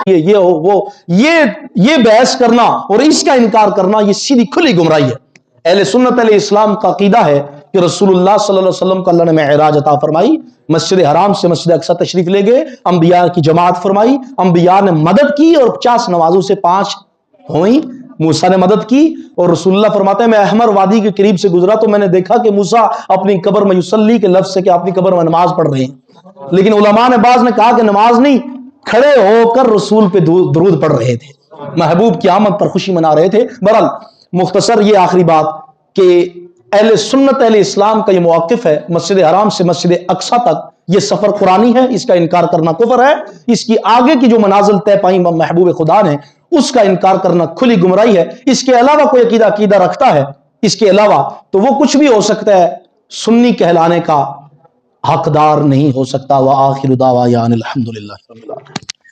یہ ہو وہ، یہ بحث کرنا اور اس کا انکار کرنا یہ سیدھی کھلی گمراہی ہے۔ اہل سنت علیہ اسلام کا عقیدہ ہے کہ رسول اللہ صلی اللہ علیہ وسلم کو اللہ نے معراج عطا فرمائی، مسجد حرام سے مسجد اقصی تشریف لے گئے، انبیاء کی جماعت فرمائی، انبیاء نے مدد کی اور 50 نمازوں سے 5 ہوئیں، موسیٰ نے مدد کی۔ اور رسول اللہ فرماتے ہیں میں احمر وادی کے قریب سے گزرا تو میں نے دیکھا کہ موسیٰ اپنی قبر میں یصلی کے لفظ سے کہ اپنی قبر میں نماز پڑھ رہے ہیں، لیکن علماء نے بعض نے کہا کہ نماز نہیں، کھڑے ہو کر رسول پہ درود پڑھ رہے تھے، محبوب کی آمد پر خوشی منا رہے تھے۔ بہرحال مختصر یہ آخری بات کہ اہل سنت اہل اسلام کا یہ موقف ہے، مسجد حرام سے مسجد اقصی تک یہ سفر قرآنی ہے، اس کا انکار کرنا کفر ہے، اس کی آگے کی جو منازل طے پائیں محبوب خدا نے اس کا انکار کرنا کھلی گمراہی ہے۔ اس کے علاوہ کوئی عقیدہ رکھتا ہے اس کے علاوہ تو وہ کچھ بھی ہو سکتا ہے، سنی کہلانے کا حقدار نہیں ہو سکتا۔ وآخر دعوانا الحمدللہ۔